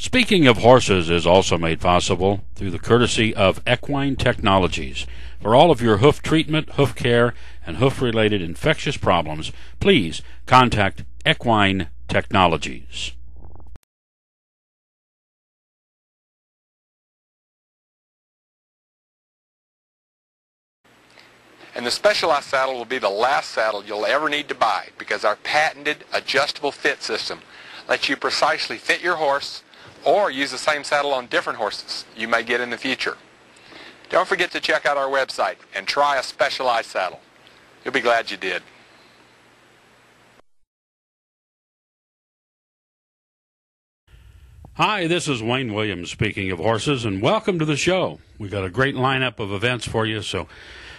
Speaking of Horses is also made possible through the courtesy of Equine Technologies. For all of your hoof treatment, hoof care, and hoof-related infectious problems, please contact Equine Technologies. And the Specialized saddle will be the last saddle you'll ever need to buy because our patented adjustable fit system lets you precisely fit your horse or use the same saddle on different horses you may get in the future. Don't forget to check out our website and try a Specialized saddle. You'll be glad you did. Hi, this is Wayne Williams, speaking of horses, and welcome to the show. We've got a great lineup of events for you, so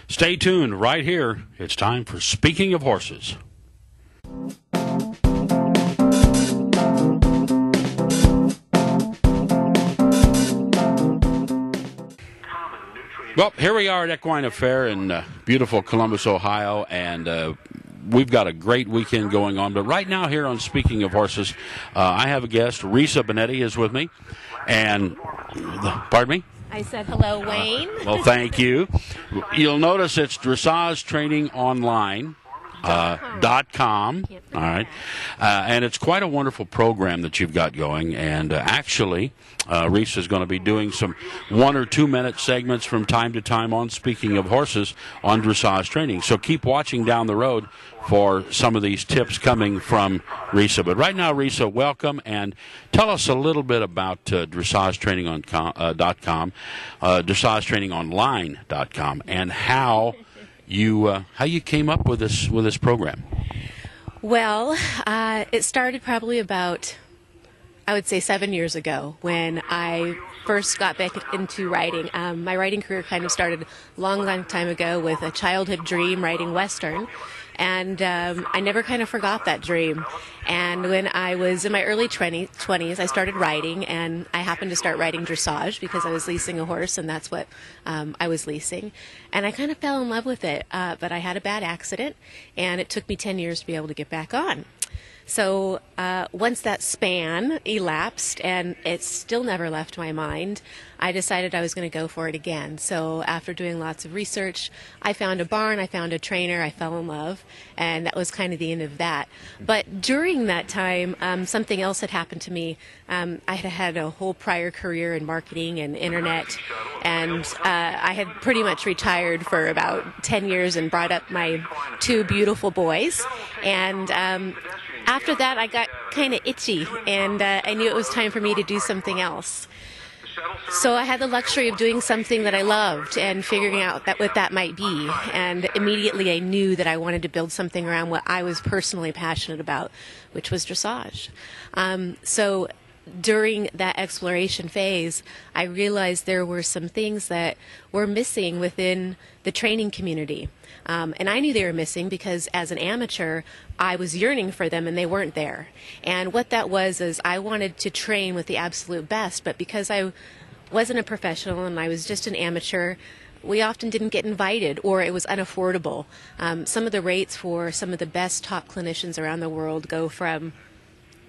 stay tuned right here. It's time for Speaking of Horses. Well, here we are at Equine Affaire in beautiful Columbus, Ohio, and we've got a great weekend going on. But right now here on Speaking of Horses, I have a guest. Risa Benetti is with me. And, pardon me? I said hello, Wayne. Well, thank you. You'll notice it's Dressage Training Online. .com. All right. And it's quite a wonderful program that you've got going. And actually, Reese is going to be doing some 1 or 2 minute segments from time to time on Speaking of Horses on Dressage Training. So keep watching down the road for some of these tips coming from Risa. But right now, Risa, welcome, and tell us a little bit about Dressage Training on .com, DressageTrainingOnline.com, and how you came up with this program. Well, it started probably about, I would say, 7 years ago when I first got back into writing. My writing career kind of started a long time ago with a childhood dream writing Western. And I never kind of forgot that dream. And when I was in my early 20s, I started writing, and I happened to start writing dressage because I was leasing a horse, and that's what I was leasing. And I kind of fell in love with it, but I had a bad accident, and it took me 10 years to be able to get back on. So once that span elapsed and it still never left my mind, I decided I was going to go for it again. So after doing lots of research, I found a barn, I found a trainer, I fell in love, and that was kind of the end of that. But during that time, something else had happened to me. I had had a whole prior career in marketing and internet, and I had pretty much retired for about 10 years and brought up my 2 beautiful boys. And after that, I got kind of itchy, and I knew it was time for me to do something else. So I had the luxury of doing something that I loved and figuring out what that might be. And immediately I knew that I wanted to build something around what I was personally passionate about, which was dressage. So during that exploration phase, I realized there were some things that were missing within the training community. And I knew they were missing because as an amateur, I was yearning for them and they weren't there. And what that was is I wanted to train with the absolute best, but because I wasn't a professional and I was just an amateur, we often didn't get invited, or it was unaffordable. Some of the rates for some of the best top clinicians around the world go from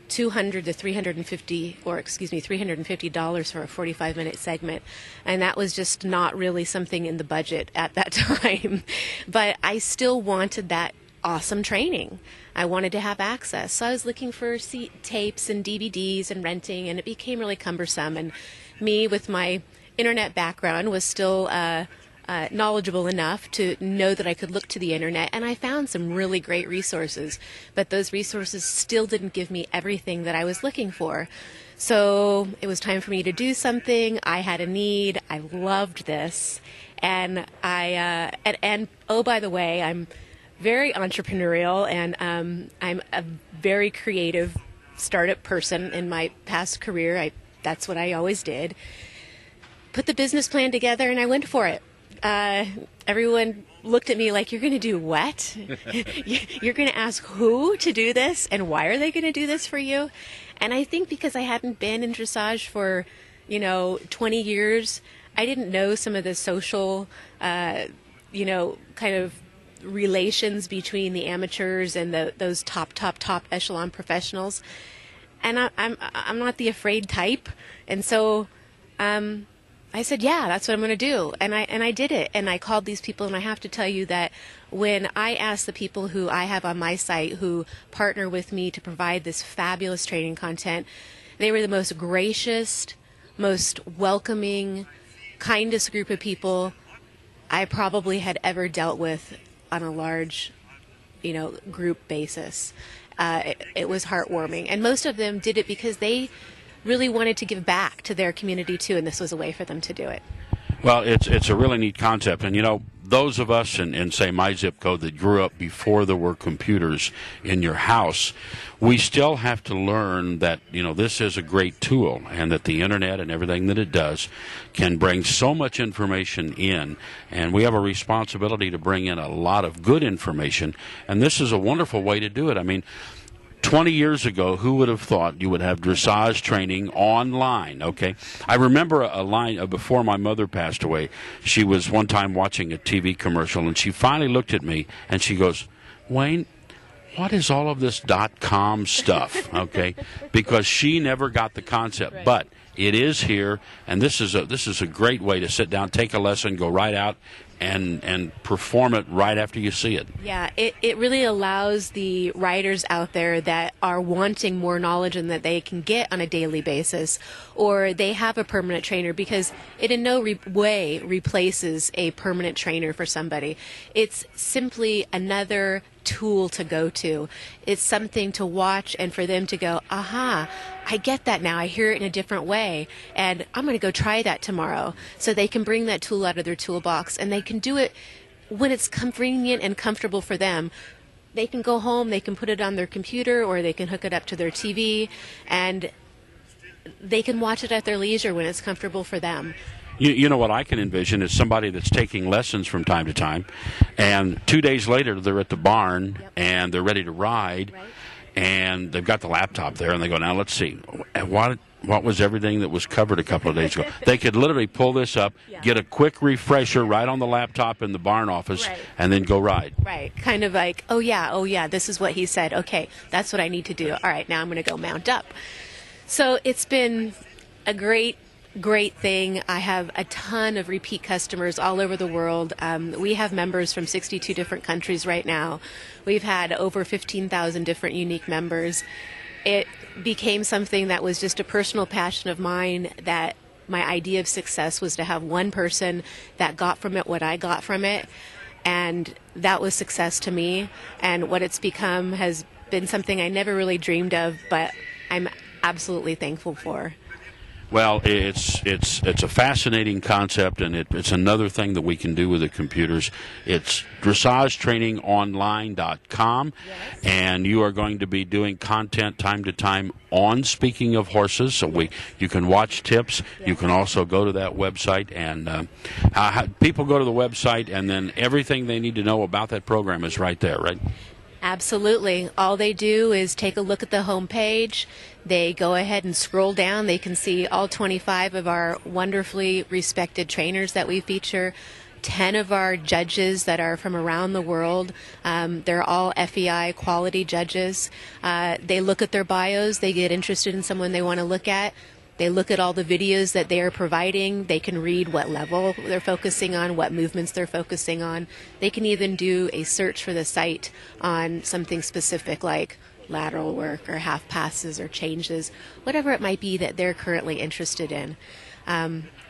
$200 to $350 for a 45-minute segment, and that was just not really something in the budget at that time. But I still wanted that awesome training. I wanted to have access, so I was looking for tapes and DVDs and renting, and it became really cumbersome. And me, with my internet background, was still knowledgeable enough to know that I could look to the internet, and I found some really great resources, but those resources still didn't give me everything that I was looking for. So it was time for me to do something. I had a need. I loved this, and and oh, by the way, I'm very entrepreneurial, and I'm a very creative startup person in my past career. That's what I always did. Put the business plan together, and I went for it. Everyone looked at me like, you're going to do what? You're going to ask who to do this, and why are they going to do this for you? And I think because I hadn't been in dressage for, 20 years, I didn't know some of the social, kind of relations between the amateurs and those top echelon professionals. And I'm not the afraid type, and so I said, yeah, that's what I'm going to do. And I did it. And I called these people, and I have to tell you that when I asked the people who I have on my site who partner with me to provide this fabulous training content, they were the most gracious, most welcoming, kindest group of people I probably had ever dealt with on a large, group basis. It was heartwarming. And most of them did it because they really wanted to give back to their community too, and this was a way for them to do it. Well, it's a really neat concept, and those of us in say my zip code that grew up before there were computers in your house, we still have to learn that this is a great tool, and that the internet and everything that it does can bring so much information in, and we have a responsibility to bring in a lot of good information, and this is a wonderful way to do it. I mean, 20 years ago, who would have thought you would have dressage training online, okay? I remember a line before my mother passed away. She was one time watching a TV commercial, and she finally looked at me, and she goes, Wayne, what is all of this .com stuff, okay? Because she never got the concept. Right. But it is here, and this is a great way to sit down, take a lesson, go right out, and perform it right after you see it. Yeah, it really allows the riders out there that are wanting more knowledge and that they can get on a daily basis, or they have a permanent trainer, because it in no way replaces a permanent trainer for somebody. It's simply another tool to go to. It's something to watch and for them to go, aha, I get that now. I hear it in a different way, and I'm going to go try that tomorrow. So they can bring that tool out of their toolbox, and they can do it when it's convenient and comfortable for them. They can go home, they can put it on their computer, or they can hook it up to their TV, and they can watch it at their leisure when it's comfortable for them. You know what I can envision is somebody that's taking lessons from time to time, and 2 days later they're at the barn, yep, and they're ready to ride, right, and they've got the laptop there, and they go, now let's see, what was everything that was covered a couple of days ago? They could literally pull this up, yeah, get a quick refresher right on the laptop in the barn office, right, and then go ride. Right, kind of like, oh yeah, this is what he said. Okay, that's what I need to do. All right, now I'm going to go mount up. So it's been a great thing. I have a ton of repeat customers all over the world. We have members from 62 different countries right now. We've had over 15,000 different unique members. It became something that was just a personal passion of mine, that my idea of success was to have one person that got from it what I got from it, and that was success to me. And what it's become has been something I never really dreamed of, but I'm absolutely thankful for. Well, it's a fascinating concept, and it's another thing that we can do with the computers. It's dressagetrainingonline.com, yes, and you are going to be doing content time to time on Speaking of Horses, so you can watch tips. Yes. You can also go to that website, and people go to the website, and then everything they need to know about that program is right there, right? Absolutely. All they do is take a look at the home page. They go ahead and scroll down. They can see all 25 of our wonderfully respected trainers that we feature, 10 of our judges that are from around the world. They're all FEI quality judges. They look at their bios. They get interested in someone they want to look at. They look at all the videos that they are providing. They can read what level they're focusing on, what movements they're focusing on. They can even do a search for the site on something specific like lateral work or half passes or changes, whatever it might be that they're currently interested in.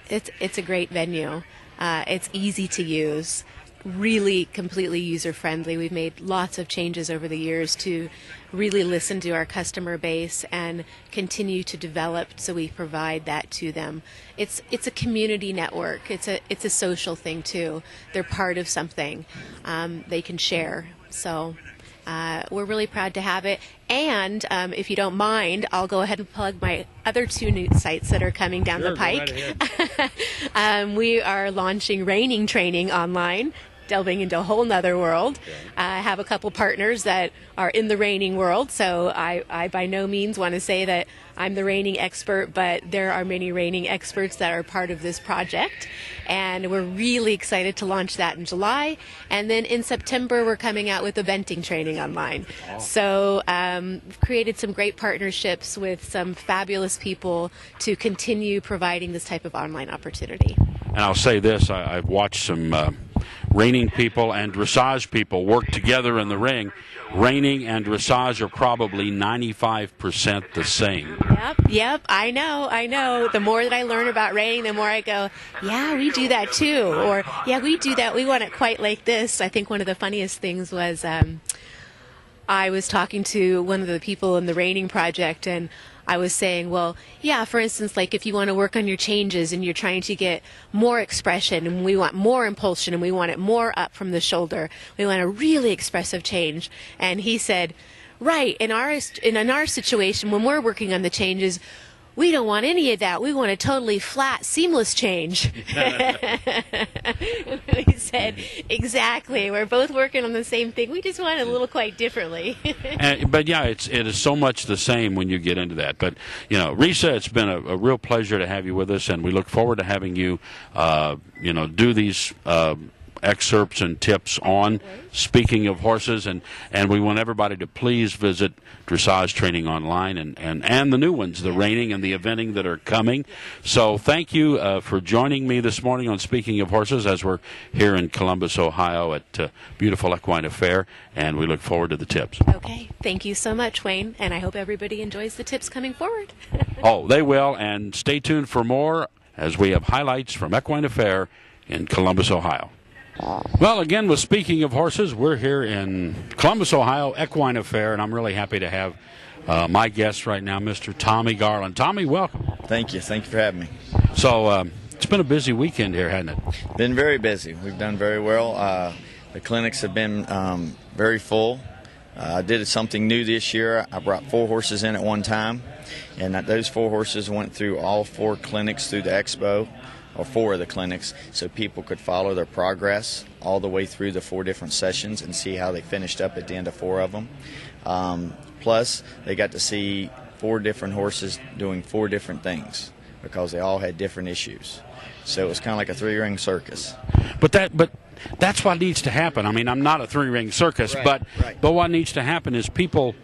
It's a great venue. It's easy to use, really completely user-friendly. We've made lots of changes over the years to really listen to our customer base and continue to develop, so we provide that to them. It's a community network. It's a social thing too. They're part of something they can share. So we're really proud to have it. And if you don't mind, I'll go ahead and plug my other two new sites that are coming down the pike. Go right ahead. We are launching reining training online. delving into a whole nother world. I have a couple partners that are in the reining world, so I by no means want to say that I'm the reining expert, but there are many reining experts that are part of this project, and we're really excited to launch that in July. And then in September, we're coming out with eventing training online. So we've created some great partnerships with some fabulous people to continue providing this type of online opportunity. And I'll say this, I've watched some reining people and dressage people work together in the ring. Reining and dressage are probably 95% the same. Yep, I know. The more that I learn about reining, the more I go, yeah, we do that too. Or, yeah, we do that. We want it quite like this. I think one of the funniest things was I was talking to one of the people in the reining project, and I was saying, well, yeah, for instance, like if you want to work on your changes and you're trying to get more expression and we want more impulsion and we want it more up from the shoulder, we want a really expressive change. And he said, right, in our situation, when we're working on the changes, we don't want any of that. We want a totally flat, seamless change. He said, exactly. We're both working on the same thing. We just want it a little quite differently. But yeah, it is so much the same when you get into that. But, you know, Risa, it's been a real pleasure to have you with us, and we look forward to having you, do these excerpts and tips on speaking of horses, and we want everybody to please visit Dressage Training Online and the new ones, the reining and the eventing that are coming. So thank you for joining me this morning on Speaking of Horses as we're here in Columbus, Ohio at beautiful Equine Affaire, and we look forward to the tips. Okay, thank you so much, Wayne, and I hope everybody enjoys the tips coming forward. Oh, they will, and stay tuned for more as we have highlights from Equine Affaire in Columbus, Ohio. Well, again, with Speaking of Horses, we're here in Columbus, Ohio, Equine Affaire, and I'm really happy to have my guest right now, Mr. Tommy Garland. Tommy, welcome. Thank you. Thank you for having me. So it's been a busy weekend here, hasn't it? Been very busy. We've done very well. The clinics have been very full. I did something new this year. I brought 4 horses in at one time, and those 4 horses went through all 4 clinics through the expo, or 4 of the clinics, so people could follow their progress all the way through the 4 different sessions and see how they finished up at the end of 4 of them. Plus, they got to see 4 different horses doing 4 different things because they all had different issues. So it was kind of like a 3-ring circus. But that's what needs to happen. I mean, I'm not a 3-ring circus, right. but what needs to happen is people,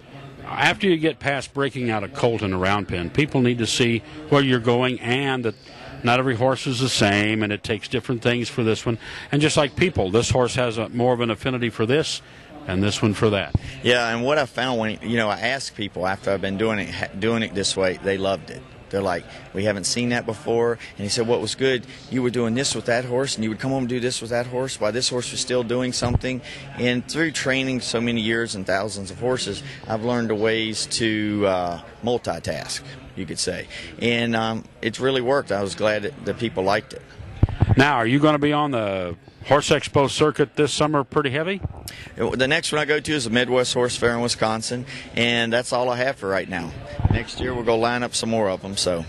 after you get past breaking out a colt and a round pen, people need to see where you're going and that not every horse is the same, and it takes different things for this one. And just like people, this horse has more of an affinity for this, and this one for that. Yeah, and what I found when I asked people after I've been doing it this way, they loved it. They're like, we haven't seen that before. And he said, what was good, you were doing this with that horse, and you would come home and do this with that horse while this horse was still doing something. And through training so many years and thousands of horses, I've learned the ways to multitask, you could say. And it's really worked. I was glad that people liked it. Now, are you going to be on the Horse Expo circuit this summer pretty heavy? The next one I go to is the Midwest Horse Fair in Wisconsin, and that's all I have for right now. Next year we'll go line up some more of them. So,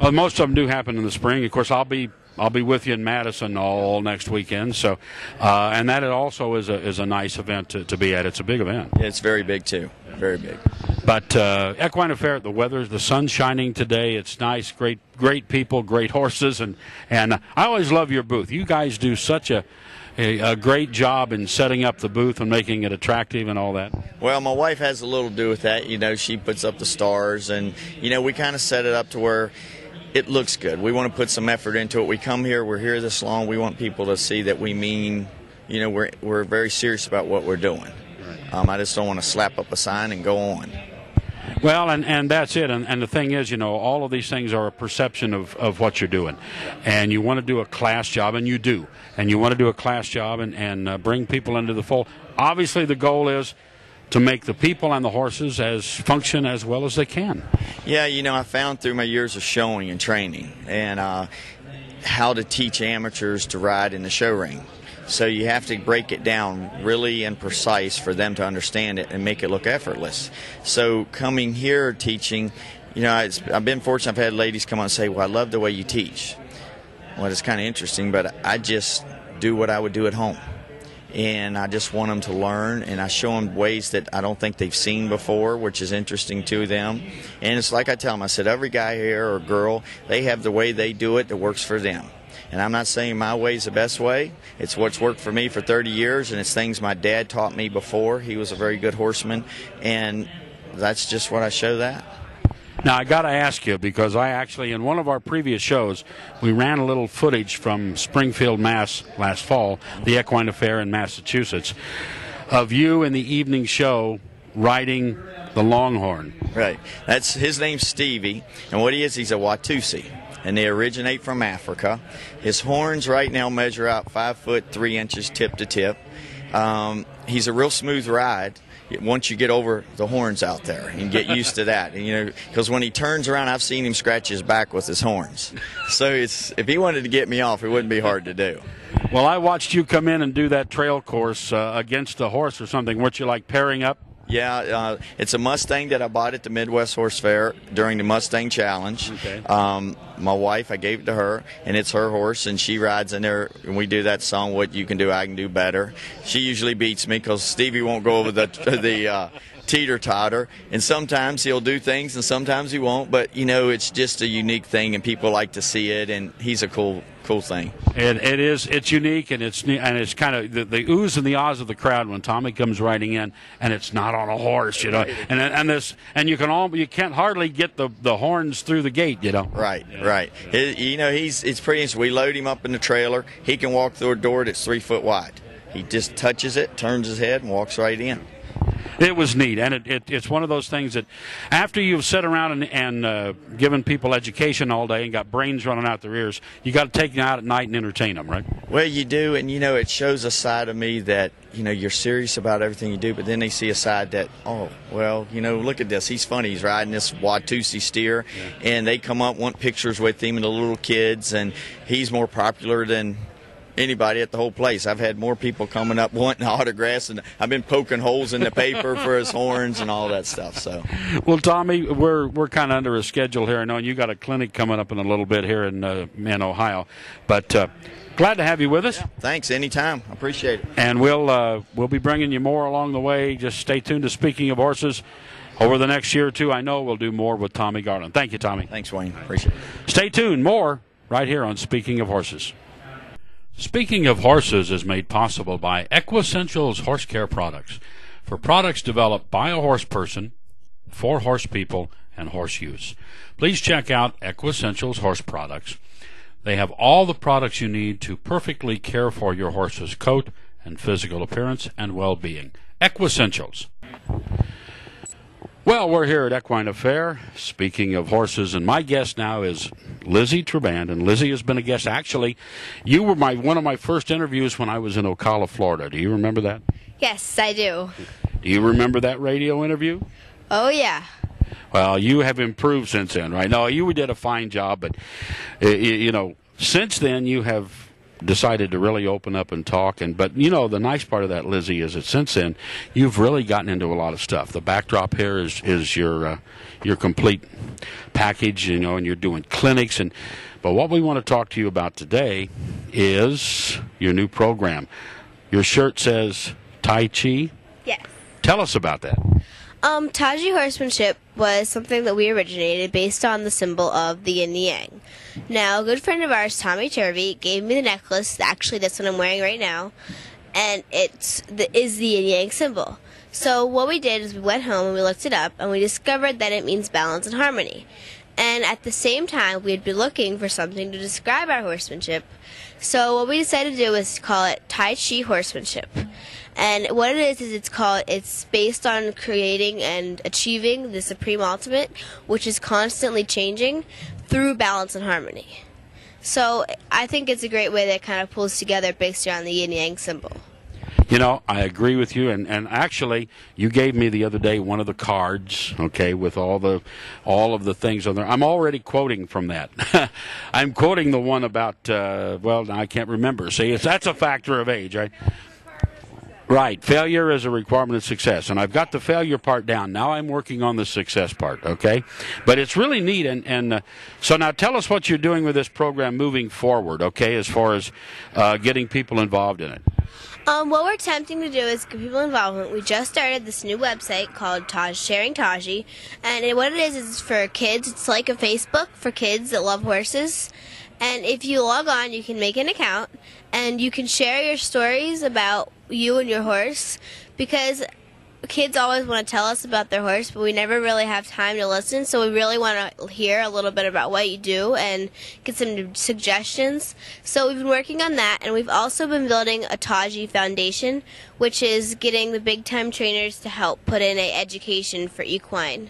well, most of them do happen in the spring. Of course, I'll be with you in Madison all next weekend. So, and that also is a nice event to be at. It's a big event. It's very big too, very big. But Equine Affaire, the sun's shining today. It's nice, great people, great horses, and I always love your booth. You guys do such a great job in setting up the booth and making it attractive and all that. Well, my wife has a little to do with that. She puts up the stars, and we kind of set it up to where it looks good. We want to put some effort into it. We come here, we're here this long. We want people to see that we mean, we're very serious about what we're doing. I just don't want to slap up a sign and go on. Well, and that's it. And the thing is, all of these things are a perception of what you're doing. And you want to do a class job, and you do. And you want to do a class job and bring people into the fold. Obviously, the goal is to make the people and the horses function as well as they can. Yeah, I found through my years of showing and training and how to teach amateurs to ride in the show ring. So you have to break it down really and precise for them to understand it and make it look effortless. So coming here teaching, I've been fortunate. I've had ladies come on and say, well, I love the way you teach. Well, it's kind of interesting, but I just do what I would do at home. and I just want them to learn, and I show them ways that I don't think they've seen before, which is interesting to them. And it's like I tell them, I said, every guy here or girl, they have the way they do it that works for them. And I'm not saying my way is the best way. It's what's worked for me for 30 years, and it's things my dad taught me before. He was a very good horseman, and that's just what I show that. Now, I got to ask you, because I actually, in one of our previous shows, we ran a little footage from Springfield, Mass. Last fall, the Equine Affaire in Massachusetts, of you in the evening show riding the Longhorn. Right. His name's Stevie, and what he is, he's a Watusi, and they originate from Africa. His horns right now measure out 5 foot 3 inches tip to tip. He's a real smooth ride once you get over the horns out there and get used to that. And, because when he turns around, I've seen him scratch his back with his horns. So if he wanted to get me off, it wouldn't be hard to do. Well, I watched you come in and do that trail course against a horse or something. Weren't you like pairing up? Yeah, it's a Mustang that I bought at the Midwest Horse Fair during the Mustang Challenge. Okay. My wife, I gave it to her, and it's her horse, and she rides in there, and we do that song, What You Can Do, I Can Do Better. She usually beats me because Stevie won't go over the teeter-totter, and sometimes he'll do things and sometimes he won't, but, it's just a unique thing, and people like to see it, and he's a cool thing. It's unique, and it's kind of the oohs and the ahs of the crowd when Tommy comes riding in, and it's not on a horse, Right. and you can't hardly get the horns through the gate, Right. It's pretty interesting. We load him up in the trailer. He can walk through a door that's 3 foot wide. He just touches it, turns his head, and walks right in. It was neat, and it's one of those things that after you've sat around and given people education all day and got brains running out their ears, you got to take them out at night and entertain them, right? Well, you do, and it shows a side of me that you're serious about everything you do, but then they see a side that, look at this, he's funny, he's riding this Watusi steer, and they come up, want pictures with him and the little kids, and he's more popular than anybody at the whole place. I've had more people coming up wanting autographs, and I've been poking holes in the paper for his horns and all that stuff. So, well, Tommy, we're kind of under a schedule here. I know you got a clinic coming up in a little bit here in Ohio, but glad to have you with us. Yeah, thanks. Anytime. I appreciate it. And we'll be bringing you more along the way. Just stay tuned to Speaking of Horses. Over the next year or two, I know we'll do more with Tommy Garland. Thank you, Tommy. Thanks, Wayne. Appreciate it. Stay tuned. More right here on Speaking of Horses. Speaking of Horses is made possible by Equessentials Horse Care Products. For products developed by a horse person, for horse people, and horse use. Please check out Equessentials Horse Products. They have all the products you need to perfectly care for your horse's coat and physical appearance and well-being. Equessentials. Well, we're here at Equine Affaire, speaking of horses, and my guest now is Lizzie Traband, and Lizzie has been a guest. Actually, you were one of my first interviews when I was in Ocala, Florida. Do you remember that? Yes, I do. Do you remember that radio interview? Oh, yeah. Well, you have improved since then, right? No, you did a fine job, but, since then you have decided to really open up and talk. But the nice part of that, Lizzie, is that since then you've really gotten into a lot of stuff. The backdrop here is your complete package, and you're doing clinics. But what we want to talk to you about today is your new program. Your shirt says Tai Chi. Yes. Tell us about that. Tai Chi horsemanship was something that we originated based on the symbol of the yin and yang. Now, a good friend of ours, Tommy Turvey, gave me the necklace. Actually, that's what I'm wearing right now, and is the yin yang symbol. So what we did is we went home and we looked it up, and we discovered that it means balance and harmony. And at the same time, we had been looking for something to describe our horsemanship. So what we decided to do was call it Tai Chi horsemanship. And what it is it's based on creating and achieving the supreme ultimate, which is constantly changing through balance and harmony. So I think it's a great way that kind of pulls together based around the yin-yang symbol. I agree with you, and actually, you gave me the other day one of the cards, okay, with all of the things on there. I'm already quoting from that. I'm quoting the one about, I can't remember. See, that's a factor of age, right? Right. Failure is a requirement of success. And I've got the failure part down. Now I'm working on the success part, okay? But it's really neat. And so now tell us what you're doing with this program moving forward, okay, as far as getting people involved in it. What we're attempting to do is get people involvement. We just started this new website called Sharing Taji, and what it is for kids. It's like a Facebook for kids that love horses. And if you log on, you can make an account, and you can share your stories about you and your horse, because kids always want to tell us about their horse, but we never really have time to listen, so we really want to hear a little bit about what you do and get some suggestions. So we've been working on that, and we've also been building a Taji Foundation, which is getting the big-time trainers to help put in an education for equine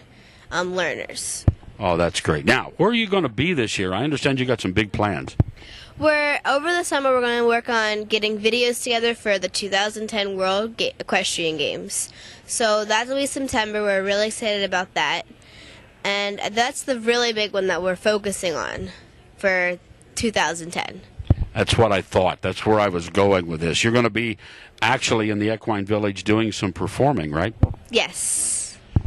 learners. Oh, that's great. Now, where are you going to be this year? I understand you got some big plans. Over the summer, we're going to work on getting videos together for the 2010 World Equestrian Games. So that'll be September. We're really excited about that. And that's the really big one that we're focusing on for 2010. That's what I thought. That's where I was going with this. You're going to be actually in the Equine Village doing some performing, right? Yes.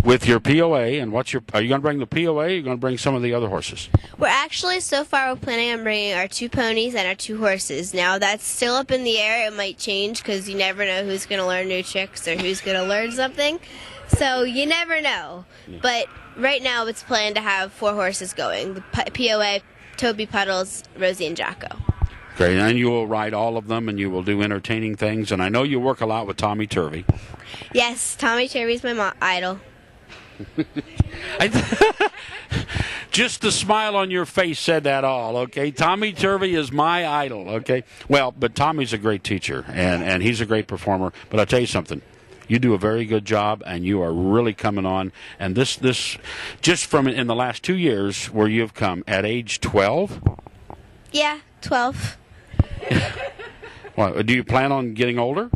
With your POA, and are you going to bring the POA, or are you going to bring some of the other horses? We're actually, so far, we're planning on bringing our 2 ponies and our 2 horses. Now, that's still up in the air. It might change, because you never know who's going to learn new tricks or who's going to learn something. So, you never know. Yeah. But right now, it's planned to have 4 horses going. The POA, Toby, Puddles, Rosie, and Jocko. Great, and you will ride all of them, and you will do entertaining things. And I know you work a lot with Tommy Turvey. Yes, Tommy Turvey's my idol. Just the smile on your face said that all, okay? Tommy Turvey is my idol, okay? Well, but Tommy's a great teacher, and he's a great performer. But I'll tell you something. You do a very good job, and you are really coming on. And this just from in the last 2 years where you've come at age 12? Yeah, 12. Well, do you plan on getting older?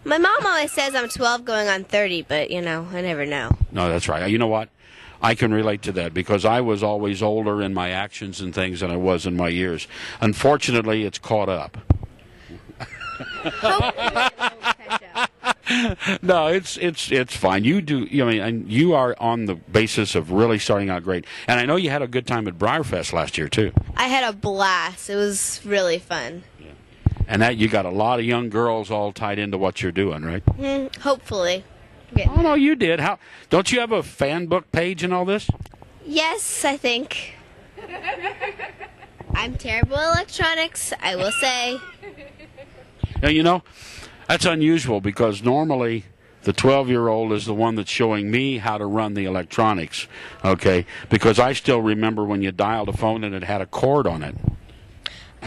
My mom always says I'm 12 going on 30, but, I never know. No, that's right. You know what? I can relate to that because I was always older in my actions and things than I was in my years. Unfortunately, it's caught up. No, it's fine. You do. And you are on the basis of really starting out great. And I know you had a good time at Briarfest last year too. I had a blast. It was really fun. Yeah. And that you got a lot of young girls all tied into what you're doing, right? Hopefully. Oh no, you did. How? Don't you have a fan book page and all this? Yes, I think. I'm terrible at electronics, I will say. Now, that's unusual because normally the 12-year-old is the one that's showing me how to run the electronics, okay? Because I still remember when you dialed a phone and it had a cord on it.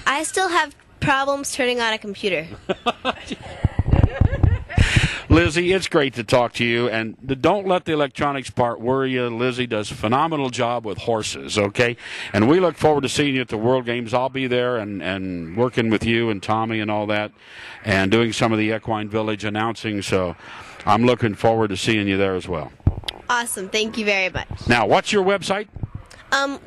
I still have problems turning on a computer. Lizzie, it's great to talk to you, and don't let the electronics part worry you. Lizzie does a phenomenal job with horses, okay? And we look forward to seeing you at the World Games. I'll be there and working with you and Tommy and all that and doing some of the Equine Village announcing, so I'm looking forward to seeing you there as well. Awesome. Thank you very much. Now, what's your website?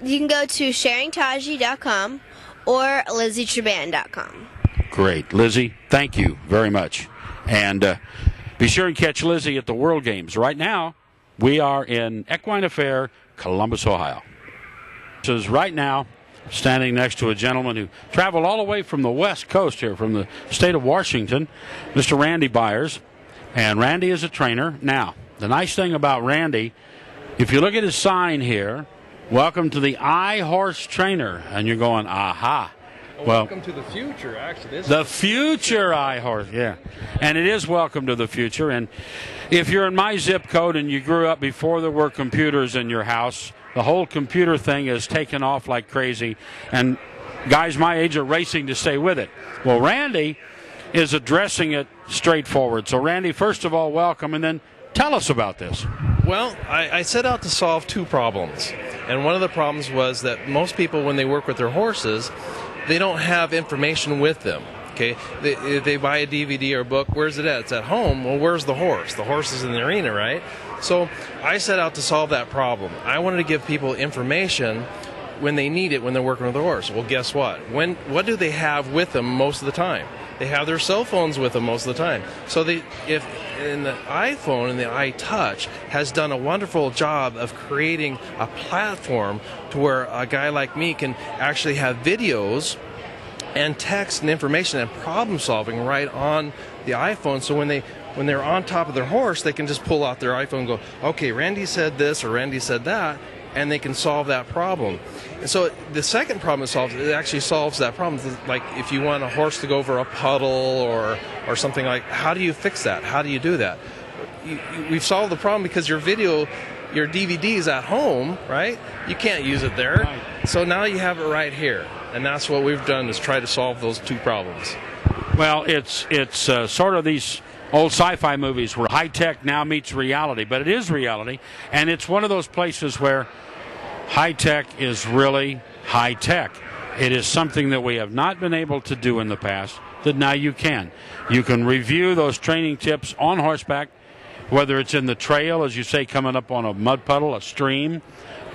You can go to sharingtaji.com or lizzietraban.com. Great. Lizzie, thank you very much. And be sure and catch Lizzie at the World Games. Right now, we are in Equine Affaire, Columbus, Ohio. This is right now standing next to a gentleman who traveled all the way from the West Coast here, from the state of Washington, Mr. Randy Byers. And Randy is a trainer. Now, the nice thing about Randy, if you look at his sign here, welcome to the iHorse Trainer, and you're going, aha. Well, welcome to the future, actually. The future iHorse, yeah. And it is welcome to the future. And if you're in my zip code and you grew up before there were computers in your house, the whole computer thing is taken off like crazy. And guys my age are racing to stay with it. Well, Randy is addressing it straightforward. So, Randy, first of all, welcome, and then tell us about this. Well, I set out to solve 2 problems. And one of the problems was that most people, when they work with their horses, they don't have information with them. Okay, they buy a DVD or a book. Where's it at? It's at home. Well, where's the horse? The horse is in the arena, right? So I set out to solve that problem. I wanted to give people information when they need it when they're working with the horse. Well, guess what? What do they have with them most of the time? They have their cell phones with them most of the time. So if in the iPhone and the iTouch has done a wonderful job of creating a platform to where a guy like me can actually have videos and text and information and problem solving right on the iPhone. So when they're on top of their horse, they can just pull out their iPhone and go, okay, Randy said this or Randy said that, and they can solve that problem. And so the second problem it actually solves that problem. Like if you want a horse to go over a puddle or something, like, how do you fix that? How do you do that? We've solved the problem because your DVD is at home, right? You can't use it there. Right. So now you have it right here. And that's what we've done, is try to solve those two problems. Well, it's sort of these old sci-fi movies where high-tech now meets reality, but it is reality, and it's one of those places where high-tech is really high-tech. It is something that we have not been able to do in the past that now you can. You can review those training tips on horseback, whether it's in the trail, as you say, coming up on a mud puddle, a stream,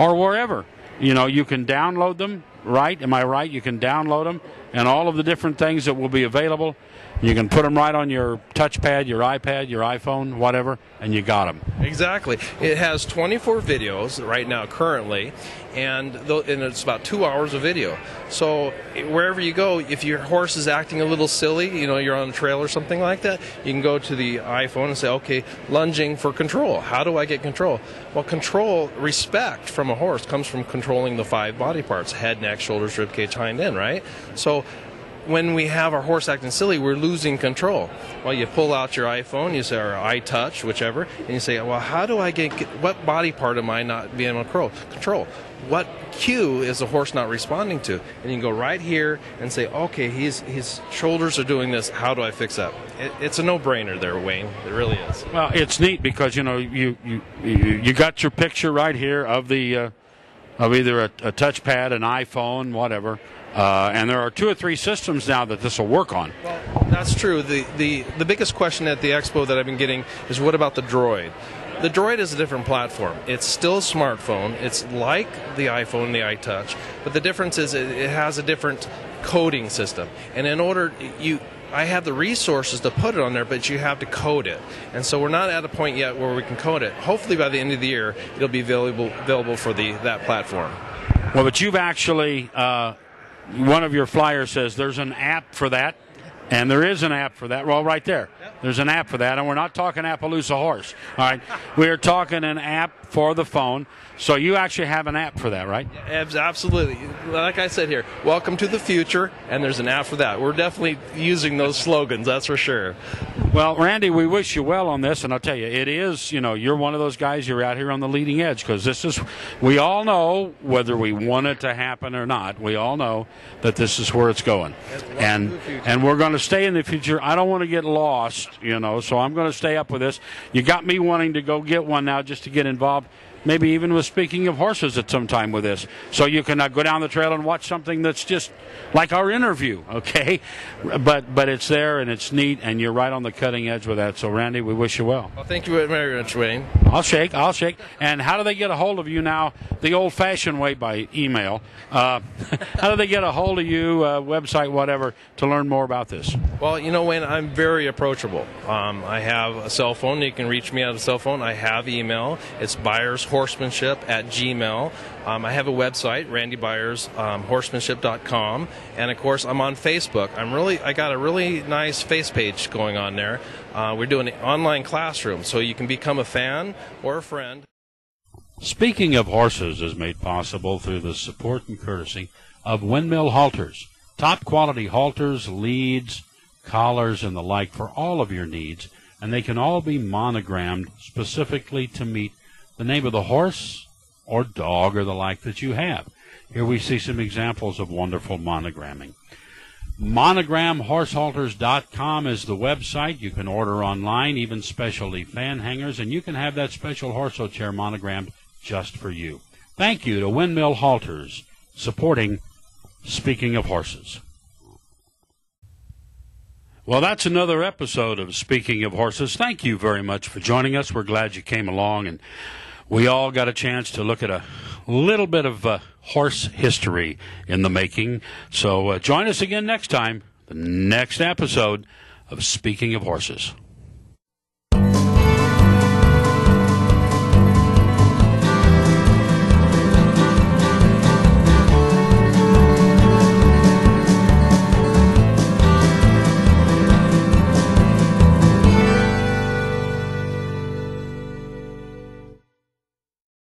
or wherever. You can download them, right? Am I right? You can download them, and all of the different things that will be available. You can put them right on your touchpad, your iPad, your iPhone, whatever, and you got them. Exactly. It has 24 videos right now currently, and it's about 2 hours of video. So wherever you go, if your horse is acting a little silly, you're on a trail or something like that, you can go to the iPhone and say, okay, lunging for control. How do I get control? Well, respect from a horse comes from controlling the 5 body parts: head, neck, shoulders, rib cage, hind end, right? So when we have our horse acting silly, we're losing control. Well, you pull out your iPhone, you say, or iTouch, whichever, and you say, well, how do I what body part am I not being able to control? What cue is the horse not responding to? And you can go right here and say, okay, his shoulders are doing this. How do I fix that? It's a no-brainer there, Wayne. It really is. Well, it's neat because, you got your picture right here of the of either a touchpad, an iPhone, whatever. And there are 2 or 3 systems now that this will work on. Well, that's true. The biggest question at the expo that I've been getting is, what about the Droid? The Droid is a different platform. It's still a smartphone. It's like the iPhone and the iTouch, but the difference is it has a different coding system. And in order, I have the resources to put it on there, but you have to code it. And so we're not at a point yet where we can code it. Hopefully by the end of the year, it'll be available for that platform. Well, but you've actually... one of your flyers says there's an app for that, and there is an app for that. Well, right there. There's an app for that, and we're not talking Appaloosa horse. All right, we're talking an app for the phone. So you actually have an app for that, right? Absolutely. Like I said here, welcome to the future, and there's an app for that. We're definitely using those slogans, that's for sure. Well, Randy, we wish you well on this, and I'll tell you, it is, you're one of those guys, you're out here on the leading edge, because we all know, whether we want it to happen or not, we all know that this is where it's going. And we're going to stay in the future. I don't want to get lost, so I'm going to stay up with this. You got me wanting to go get one now just to get involved. Maybe even with Speaking of Horses at some time with this. So you can go down the trail and watch something that's just like our interview, okay? But it's there and it's neat, and you're right on the cutting edge with that. So, Randy, we wish you well. Well, thank you very much, Wayne. I'll shake. And how do they get a hold of you now, the old-fashioned way, by email? How do they get a hold of you, website, whatever, to learn more about this? Well, Wayne, I'm very approachable. I have a cell phone. You can reach me on a cell phone. I have email. It's ByersHorsemanship@gmail. I have a website, randybyershorsemanship.com, and of course I'm on Facebook. I got a really nice face page going on there. We're doing an online classroom, so you can become a fan or a friend. Speaking of Horses is made possible through the support and courtesy of Windmill Halters. Top quality halters, leads, collars, and the like for all of your needs, and they can all be monogrammed specifically to meet the name of the horse or dog or the like that you have. Here we see some examples of wonderful monogramming. MonogramHorsehalters.com is the website. You can order online, even specialty fan hangers, and you can have that special horso chair monogrammed just for you. Thank you to Windmill Halters, supporting Speaking of Horses. Well, that's another episode of Speaking of Horses. Thank you very much for joining us. We're glad you came along, and we all got a chance to look at a little bit of horse history in the making. So join us again next time, the next episode of Speaking of Horses.